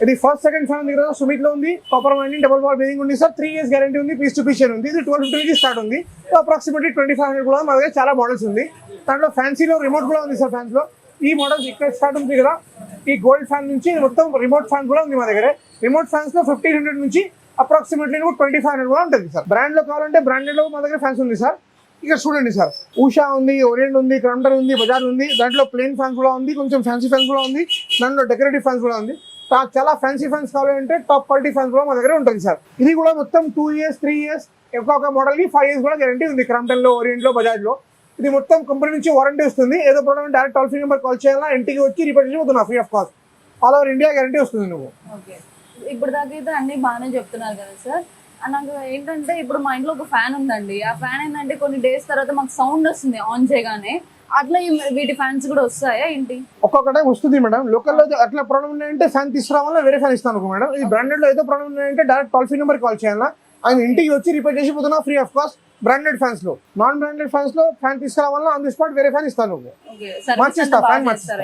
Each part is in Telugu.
ఇది ఫస్ట్ సెకండ్ ఫ్యాన్ దగ్గర సుమిత్ లో ఉంది, copper winding, double wall bearing ఉంది సార్. 3 years గ్యారంటీ ఉంది, పీస్ టు పీస్ ఉంది. ఇది 1250 నుంచి స్టార్ట్ ఉంది. అప్రాక్సిమేట్లీ 2500 కూడా మన దగ్గర చాలా మోడల్స్ ఉంది. దాంట్లో ఫ్యాన్సీలో రిమోట్ కూడా ఉంది సార్. ఫ్యాన్స్ లో ఈ మోడల్స్ ఇక్కడ స్టార్ట్ ఉంది కదా, ఈ గోల్డ్ ఫ్యాన్ నుంచి మొత్తం రిమోట్ ఫ్యాన్ కూడా ఉంది మా దగ్గర. రిమోట్ ఫ్యాన్స్ లో 1500 నుంచి అప్రాక్సిమేట్లీ 2500 కూడా ఉంటుంది సార్. బ్రాండ్ లో కావాలంటే బ్రాండెడ్ లో మా దగ్గర ఫ్యాన్స్ ఉంది సార్. ఇక్కడ చూడండి సార్, ఉషా ఉంది, ఓరియంట్ ఉంది, క్రాంప్టన్ ఉంది, బజాజ్ ఉంది. దాంట్లో ప్లెయిన్ ఫ్యాన్స్ కూడా ఉంది, కొంచెం ఫ్యాన్సీ ఫ్యాన్స్ కూడా ఉంది, దాంట్లో డెకరేటివ్ ఫ్యాన్స్ కూడా ఉంది. చాలా ఫ్యాన్సీ ఫ్యాన్స్ కావాలంటే టాప్ క్వాలిటీ ఫ్యాన్స్ కూడా మా దగ్గర ఉంటుంది సార్. ఇది కూడా మొత్తం 2 years 3 years ఒక్కొక్క మోడల్ కి 5 years కూడా గ్యారంటీ ఉంది. క్రాంప్టన్ లో, ఓరియంట్ లో, బజాజ్ లో. ఇది మొత్తం కంపెనీ నుంచి వారంటీ వస్తుంది. ఏదో problem direct toll free number call చేయాలా, ఇంటికి వచ్చి రిపేర్ చేసి పోతున్నా free of cost. All over India guarantee వస్తుంది. నువ్వు ఇప్పుడు దాకా అయితే అన్ని బాగానే చెప్తున్నారు కదా సార్. నాకు ఏంటంటే ఇప్పుడు మా ఇంట్లో ఒక ఫ్యాన్ ఉందండి. ఆ ఫ్యాన్ ఏంటంటే కొన్ని డేస్ తర్వాత మాకు సౌండ్ వస్తుంది ఆన్ చేయగానే. అట్లా వీటి ఫ్యాన్స్ కూడా వస్తాయా ఏంటి? ఒక్కొక్క టైం వస్తుంది మేడం. లోకల్లో అట్లా ప్రాబ్లం ఉన్నాయంటే ఫ్యాన్ తీసుకురావాలా, వేరే ఫ్యాన్ ఇస్తాను మేడం. ఇది బ్రాండెడ్ లో ఏదో ప్రాబ్లం ఉన్నాయంటే direct toll free number call చేయాలా, ఆయన ఇంటికి వచ్చి రిపేర్ చేసి పోతున్నా free of cost. Branded fans లో, నాన్ బ్రాండెడ్ ఫ్యాన్స్ లో ఫ్యాన్ తీసుకురావాలా, ఆన్ ది స్పాట్ వేరే ఫ్యాన్ ఇస్తాను. మార్చిస్తా, ఫ్యాన్ మార్చిస్తా,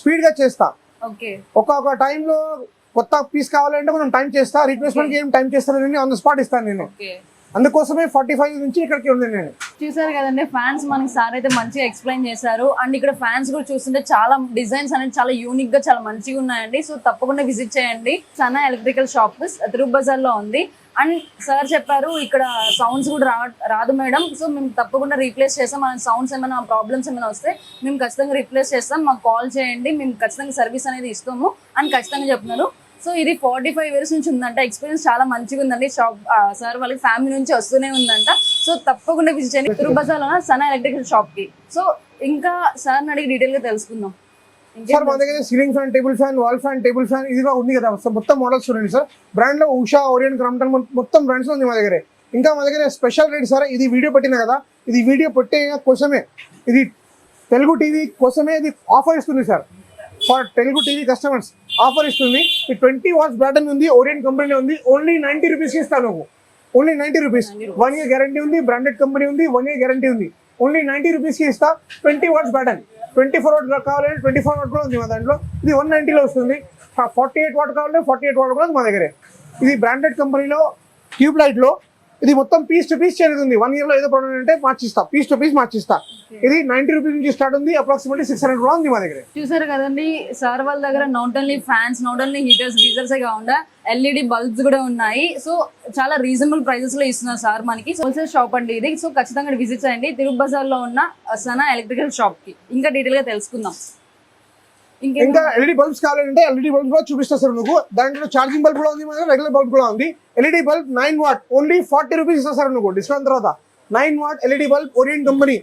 స్పీడ్ గా చేస్తా. ఒక్కొక్క టైంలో కొత్త పీస్ కావాలంటే మనం టైం చేస్తా, రీప్లేస్మెంట్ ఏం టైం చేస్తాను, ఆన్ ద స్పాట్ ఇస్తాను నేను. అందుకోసమే 45 నుంచి ఇక్కడికి ఉంది. నేను చూసారు కదండి ఫ్యాన్స్, మనకి సార్ అయితే మంచిగా ఎక్స్ప్లెయిన్ చేశారు. అండ్ ఇక్కడ ఫ్యాన్స్ కూడా చూస్తుంటే చాలా డిజైన్స్ అనేది చాలా యూనిక్ గా చాలా మంచిగా ఉన్నాయండి. సో తప్పకుండా విజిట్ చేయండి. సనా ఎలక్ట్రికల్ షాప్ తిరుగు బజార్ లో ఉంది. అండ్ సార్ చెప్పారు ఇక్కడ సౌండ్స్ కూడా రాదు మేడం. సో మేము తప్పకుండా రీప్లేస్ చేస్తాం. మన సౌండ్స్ ఏమైనా ప్రాబ్లమ్స్ ఏమైనా వస్తే మేము ఖచ్చితంగా రీప్లేస్ చేస్తాం, మాకు కాల్ చేయండి, మేము ఖచ్చితంగా సర్వీస్ అనేది ఇస్తాము అని ఖచ్చితంగా చెప్తున్నారు. సో ఇది 45 years నుంచి ఉందంట. ఎక్స్పీరియన్స్ చాలా మంచిగా ఉందండి. షాప్ సార్ వాళ్ళకి ఫ్యామిలీ నుంచి వస్తూనే ఉందంట. సో తప్పకుండా విజిట్ చేయండి తిరుగు బజార్లో సనా ఎలక్ట్రికల్ షాప్ కి. సో ఇంకా సార్ అడిగి డీటెయిల్ గా తెలుసుకుందాం. సార్ మా దగ్గర ceiling fan, table fan, wall fan, table fan ఇది కూడా ఉంది కదా. మొత్తం మోడల్స్ చూడండి సార్. బ్రాండ్ లో ఉషా, ఓరియంట్, క్రాంప్టన్ మొత్తం బ్రాండ్స్ ఉంది మా దగ్గర. ఇంకా మా దగ్గర స్పెషల్ రేట్ సార్. ఇది వీడియో పెట్టిన కదా, ఇది వీడియో పెట్టే కోసమే, ఇది తెలుగు టీవీ కోసమే ఇది ఆఫర్ ఇస్తుంది sir. For Telugu TV customers offer ఇస్తుంది. ఈ 20 watts బ్యాటరీ ఉంది, ఓరియంట్ కంపెనీ ఉంది. ఓన్లీ 90 rupees ఇస్తాను. Only 90 rupees. 1 year గ్యారంటీ ఉంది, బ్రాండెడ్ కంపెనీ ఉంది, 1 year గ్యారంటీ ఉంది. ఓన్లీ 90 rupees కి ఇస్తా. 20 watts బ్యాటరీ, 24 watt కావాలంటే 24 watt కూడా ఉంది మా దాంట్లో. ఇది 190 లో వస్తుంది. 48 watt కావాలంటే 48 watt కూడా ఉంది మా దగ్గరే. ఇది బ్రాండెడ్ కంపెనీలో ట్యూబ్ లైట్ లో. ఇది మొత్తం పీస్ టు పీస్ చేరుతుంది. 1 year లో ఏదో ప్రాబ్లం అంటే మార్చిస్తా, పీస్ టు పీస్ మార్చిస్తా. ఇది 90 rupees నుంచి స్టార్ట్ ఉంది. అప్రాక్సిమేట్లీ 600 కూడా ఉంది మా దగ్గర. చూసారు కదండి సార్ వాళ్ళ దగ్గర not only fans, not only heaters, geysers కాకుండా LED బల్బ్స్ కూడా ఉన్నాయి. సో చాలా రీజనబుల్ ప్రైజెస్ లో ఇస్తున్నారు సార్ మనకి. హోల్సేల్ షాప్ అండి ఇది. సో ఖచ్చితంగా విజిట్ చేయండి తిరుగు బజార్ లో ఉన్న సనా ఎలక్ట్రికల్ షాప్ కి. ఇంకా డీటెయిల్ గా తెలుసుకుందాం. ఇంకా ఎల్ఈడి బల్బ్స్ కావాలంటే ఎల్ఈడి బల్బ్ కూడా చూపిస్తా సార్ నువ్వు. దాంట్లో ఛార్జింగ్ బల్బ్ కూడా ఉంది, రెగ్యులర్ బల్బ్ కూడా ఉంది. LED bulb 9 watt only 40 rupees ఇస్తా సార్ నువ్వు డిస్కౌంట్ తర్వాత. 9 watt LED bulb, Orient company.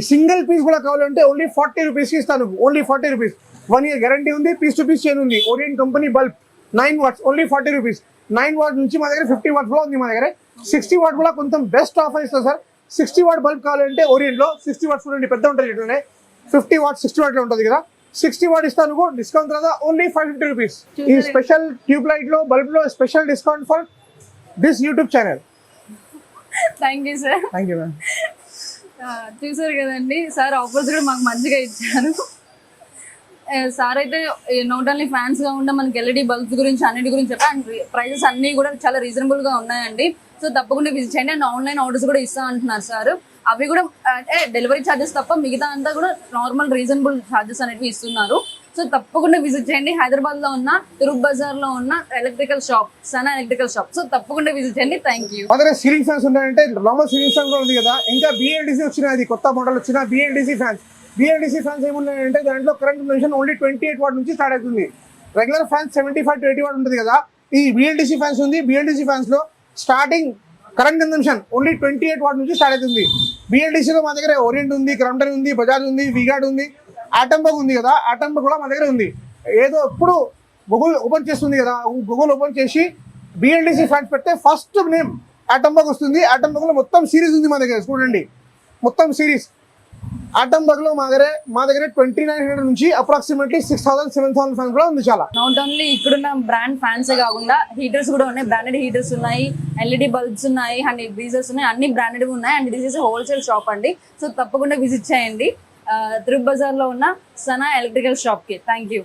Single piece కూడా కావాలంటే ఓన్లీ 40 rupees కి ఇస్తాను. Only 40 rupees. 1 year గ్యారంటీ ఉంది, పీస్ టు పీస్ చైన్ ఉంది. Orient company bulb 9 watts only 40 rupees. 9 watt నుంచి మా దగ్గర 50 watts కూడా ఉంది మా దగ్గర. 60 watt కూడా కొంచెం బెస్ట్ ఆఫర్ ఇస్తా సార్. 60 watt బల్బ్ కావాలంటే ఓరియంట్ లో 60 watts చూడండి, పెద్ద ఉంటుంది ఇట్లనే. 50 watts 60 watt లో ఉంటుంది కదా. 60 watt ఇస్తాను డిస్కౌంట్ తర్వాత ఓన్లీ 550 rupees. ఈ స్పెషల్ ట్యూబ్ లైట్ లో, బల్బ్ లో special discount for this YouTube channel. Thank you sir. Thank you ma'am. చూసారు కదండి సార్ ఆఫర్స్ కూడా మాకు మంచిగా ఇచ్చారు. సార్ అయితే నాట్ ఓన్లీ ఫ్యాన్స్ గా ఉండే మనకి LED బల్బ్స్ గురించి అన్నిటి గురించి చెప్పారు. అండ్ ప్రైజెస్ అన్ని కూడా చాలా రీజనబుల్ గా ఉన్నాయండి. సో తప్పకుండా విజిట్ చేయండి. అండ్ ఆన్లైన్ ఆర్డర్స్ కూడా ఇస్తా అంటున్నారు సార్. అవి కూడా డెలివరీ ఛార్జెస్ తప్ప మిగతా అంతా కూడా నార్మల్ రీజనబుల్ ఛార్జెస్ అనేవి ఇస్తున్నారు. సో తప్పకుండా విజిట్ చేయండి. హైదరాబాద్ లో ఉన్న తిరుగు బజార్ లో ఉన్న electrical shop Sana electrical shop. So తప్పకుండా విజిట్ చేయండి. Thank you. అదే సీలింగ్ ఫ్యాన్స్ ఉన్నాయంటే నార్మల్ సీలింగ్ ఫ్యాన్స్ కూడా ఉంది కదా. ఇంకా BLDC వచ్చినది, కొత్త మోడల్ వచ్చిన BLDC ఫ్యాన్స్. BLDC ఫ్యాన్స్ ఏమున్నాయంటే దాంట్లో కరెంట్ మెన్షన్ ఓన్లీ 28 watt నుంచి స్టార్ట్ అవుతుంది. రెగ్యులర్ ఫ్యాన్స్ 75 to 80 watt ఉంటుంది కదా. ఈ BLDC ఫ్యాన్స్ ఉంది. BLDC ఫ్యాన్స్ లో starting current consumption only 28 watt నుంచి స్టార్ట్ అవుతుంది. BLDC లో మా దగ్గర ఓరియంట్ ఉంది, క్రాంప్టన్ ఉంది, బజాజ్ ఉంది, విగార్డ్ ఉంది, ఆటంబగ్ ఉంది కదా. ఆటంబగ్ కూడా మా దగ్గర ఉంది. ఏదో ఇప్పుడు గూగుల్ ఓపెన్ చేస్తుంది కదా, గూగుల్ ఓపెన్ చేసి BLDC ఫ్యాన్స్ పెడితే ఫస్ట్ నేమ్ ఆటంబగ్ వస్తుంది. ఆటంబగ్ లో మొత్తం సిరీస్ ఉంది మా దగ్గర. చూడండి మొత్తం సిరీస్. ఆటంబగ్ లో మా దగ్గర 2900 నుంచి అప్రాక్సిమేట్లీ 6000 7000 ఫ్యాన్స్ కూడా ఉంది. చాలా నాట్ ఓన్లీ ఇక్కడున్న బ్రాండ్ ఫ్యాన్స్ కాకుండా హీటర్స్ కూడా ఉన్నాయి. బ్రాండెడ్ హీటర్స్ ఉన్నాయి, LED బల్బ్స్ ఉన్నాయి, అండ్ గ్రీజర్స్ ఉన్నాయి. అన్ని బ్రాండెడ్ ఉన్నాయి. And this is wholesale shop అండి. సో తప్పకుండా విజిట్ చేయండి తిరుగు బజార్ లో ఉన్న సనా ఎలక్ట్రికల్ షాప్ కి. Thank you.